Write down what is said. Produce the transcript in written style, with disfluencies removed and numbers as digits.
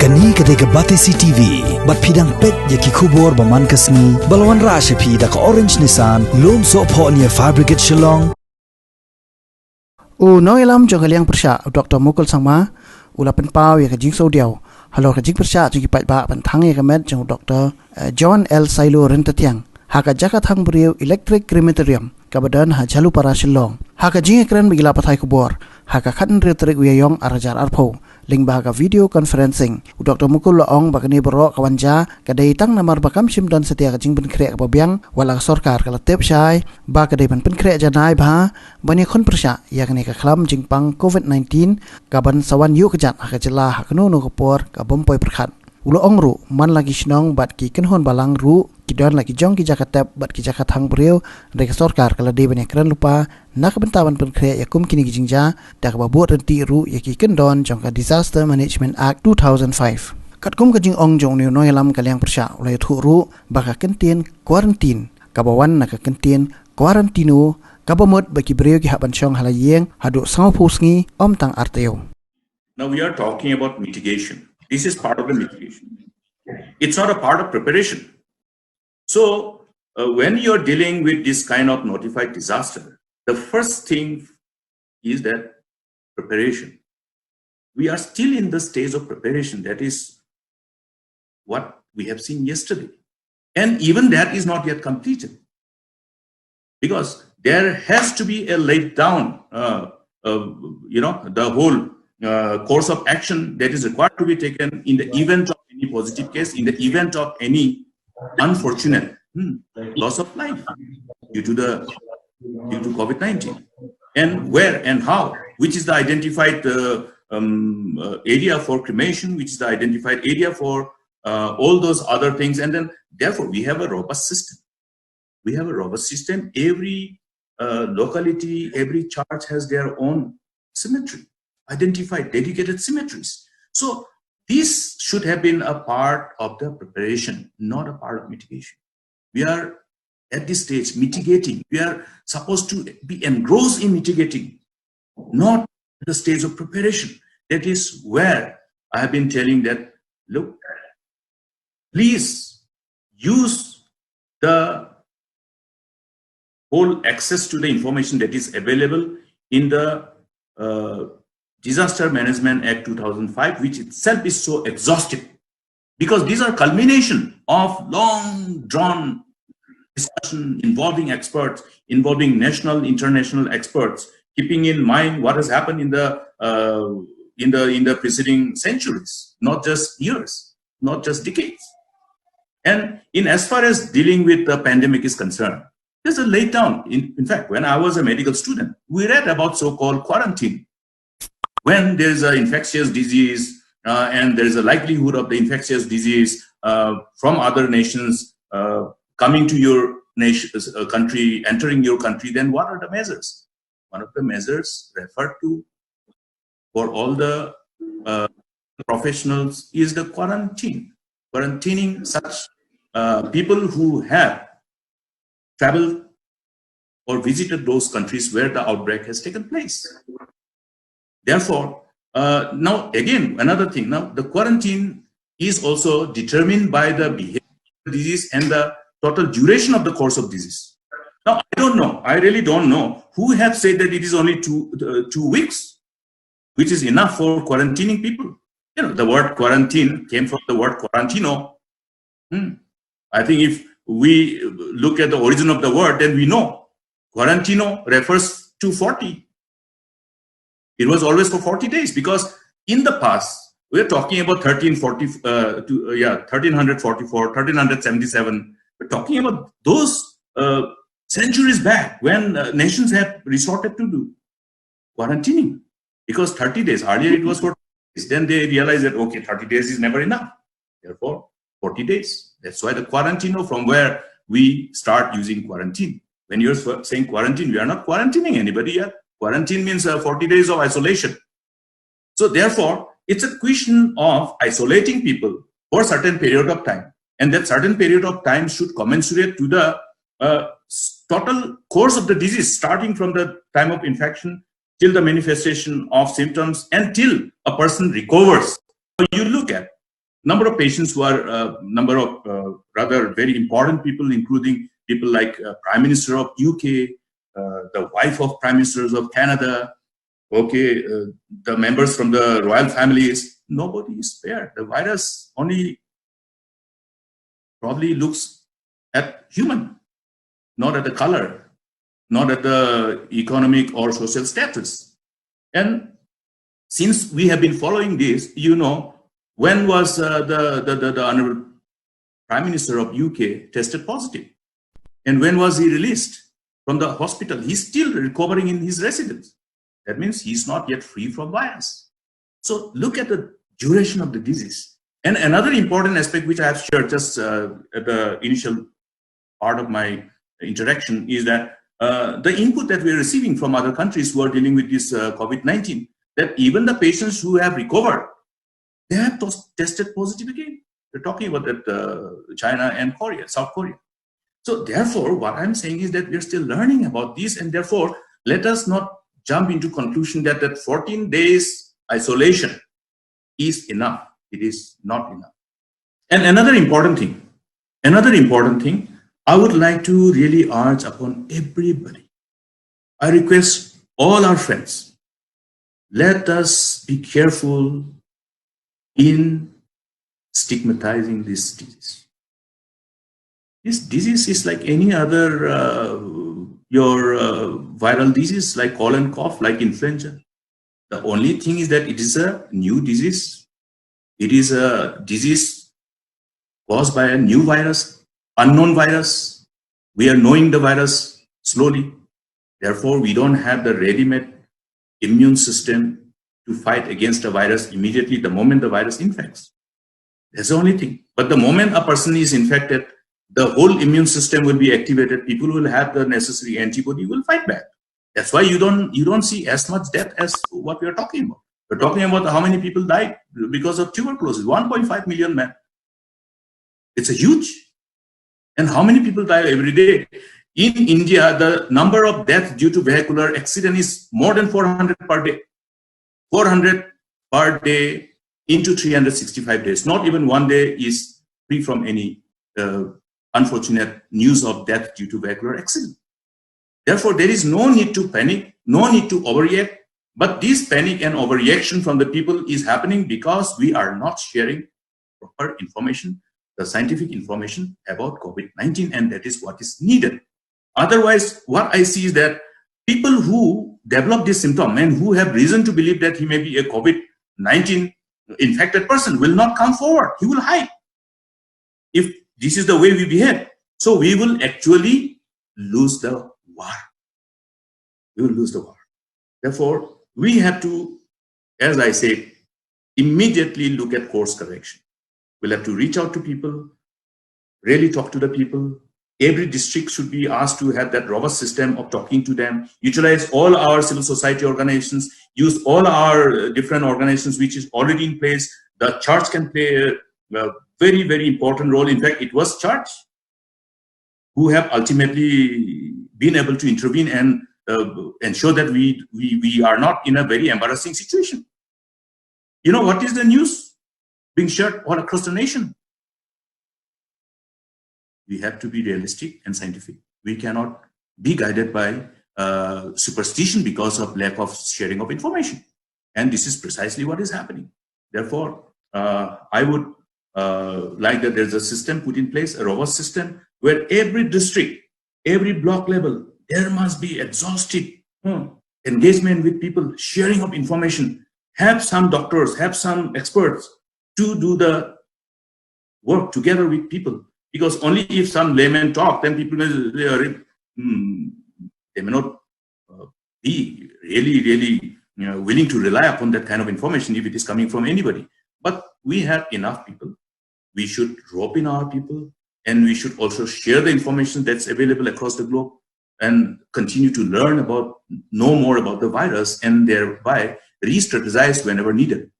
Kani kadega Batesi TV, bat pidang pet yaki kubor baman kasni, balwan rasha pi da ka orange nisan, lom so po niya fabricate shilong. No ilam Jingpyrshah Dr. Mukul sangma, ulapan pau ya ka Diaw, Halor ka Jingpyrshah jing Paidbah pan Thang ya ka med jang Dr. John L. Sailo Thang, haka jaka Thang beriu electric crematorium, kabadan ha jalu para shilong, haka jing Kren bigila patai kubor, haka katan riu terik uyayong arajar arpo. Ling bahaga video conferencing Dr. Mukul laong bagani berok kawanja kadai tang namar bakam sim dan setia kajing pen krek babiang wala sorkar kala tep syai ba kadai pen krek janai bha bani khon persya yakni ka khlam jingpang covid-19 kaban sawan yu kejat ha jela ha kanu no kopor ka bompoi perkhat ulo ongru man lagi snong bat ki kenhon balang ru kidon lagi jong ki jakatep bat ki jakat hang breu rek sorkar kala de bani kran lupa nak bentaban pen krek yakum kini gijingja dak babuat renti ru yaki kendon jong ka Disaster Management Act 2005 katkum ka jing ong jong ni noyalam kalyang persya ulai thu ru baka kentien quarantine kabawan nak kentien quarantino kabamot baki breu ki haban chong halayeng hadu sang pusngi om tang arteo. Now we are talking about mitigation. This is part of the mitigation. It's not a part of preparation. So when you're dealing with this kind of notified disaster, the first thing is that preparation. We are still in the stage of preparation. That is what we have seen yesterday. And even that is not yet completed. Because there has to be a laid down, the whole course of action that is required to be taken in the event of any positive case, in the event of any unfortunate loss of life due to COVID-19, and where and how, which is the identified area for cremation, which is the identified area for all those other things, and then therefore we have a robust system. We have a robust system. Every locality, every church has their own cemetery, identified, dedicated cemeteries. So this should have been a part of the preparation, not a part of mitigation. We are at this stage mitigating. We are supposed to be engrossed in mitigating, not at the stage of preparation. That is where I have been telling that, look, please use the whole access to the information that is available in the Disaster Management Act 2005, which itself is so exhaustive, because these are culmination of long drawn discussion involving experts, involving national, international experts, keeping in mind what has happened in the preceding centuries, not just years, not just decades. And in as far as dealing with the pandemic is concerned, there's a laid down. In fact, when I was a medical student, we read about so-called quarantine. When there is an infectious disease and there is a likelihood of the infectious disease from other nations coming to your nation, country, entering your country, then what are the measures? One of the measures referred to for all the professionals is the quarantine. Quarantining such people who have traveled or visited those countries where the outbreak has taken place. Therefore, now again, another thing, now the quarantine is also determined by the behavior of the disease and the total duration of the course of disease. Now, I don't know, I really don't know who have said that it is only 2 weeks, which is enough for quarantining people. You know, the word quarantine came from the word quarantino. I think if we look at the origin of the word, then we know quarantino refers to 40. It was always for 40 days, because in the past, we're talking about 1344, 1377. We're talking about those centuries back when nations have resorted to do quarantining, because 30 days, earlier it was for 30 days. Then they realized that, okay, 30 days is never enough. Therefore, 40 days. That's why the quarantino, from where we start using quarantine. When you're saying quarantine, we are not quarantining anybody yet. Quarantine means 40 days of isolation. So therefore, it's a question of isolating people for a certain period of time. And that certain period of time should commensurate to the total course of the disease, starting from the time of infection till the manifestation of symptoms and till a person recovers. You look at number of patients who are number of rather very important people, including people like Prime Minister of UK, the wife of Prime Ministers of Canada, okay, the members from the royal families. Nobody is spared. The virus only probably looks at human, not at the color, not at the economic or social status. And since we have been following this, you know, when was the Honorable Prime Minister of UK tested positive? And when was he released from the hospital? He's still recovering in his residence. That means he's not yet free from virus. So look at the duration of the disease. And another important aspect which I have shared just at the initial part of my interaction is that the input that we're receiving from other countries who are dealing with this COVID-19, that even the patients who have recovered, they have tested positive again. We're talking about that China and Korea, South Korea. So therefore, what I'm saying is that we're still learning about this, and therefore, let us not jump into conclusion that 14 days isolation is enough. It is not enough. And another important thing, I would like to really urge upon everybody. I request all our friends, let us be careful in stigmatizing this disease. This disease is like any other viral disease, like cold cough, like influenza. The only thing is that it is a new disease. It is a disease caused by a new virus, unknown virus. We are knowing the virus slowly. Therefore, we don't have the ready-made immune system to fight against the virus immediately the moment the virus infects. That's the only thing. But the moment a person is infected, the whole immune system will be activated. People will have the necessary antibody, will fight back. That's why you don't see as much death as what we are talking about. We're talking about how many people died because of tuberculosis. 1.5 million men. It's a huge. And how many people die every day? In India, the number of deaths due to vehicular accident is more than 400 per day. 400 per day into 365 days. Not even one day is free from any unfortunate news of death due to vehicular accident. Therefore, there is no need to panic, no need to overreact. But this panic and overreaction from the people is happening because we are not sharing proper information, the scientific information about COVID-19, and that is what is needed. Otherwise, what I see is that people who develop this symptom and who have reason to believe that he may be a COVID-19 infected person will not come forward. He will hide. If this is the way we behave, so we will actually lose the war. We will lose the war. Therefore, we have to, as I said, immediately look at course correction. We'll have to reach out to people, really talk to the people. Every district should be asked to have that robust system of talking to them, utilize all our civil society organizations, use all our different organizations which is already in place. The church can play a very, very important role. In fact, it was church who have ultimately been able to intervene and ensure that we are not in a very embarrassing situation. You know, what is the news being shared all across the nation? We have to be realistic and scientific. We cannot be guided by superstition because of lack of sharing of information. And this is precisely what is happening. Therefore, I would like that there's a system put in place, a robust system, where every district, every block level, there must be exhaustive engagement with people, sharing of information. Have some doctors, have some experts to do the work together with people. Because only if some laymen talk, then people may not be really willing to rely upon that kind of information if it is coming from anybody. But we have enough people. We should rope in our people, and we should also share the information that's available across the globe and continue to know more about the virus and thereby re-strategize whenever needed.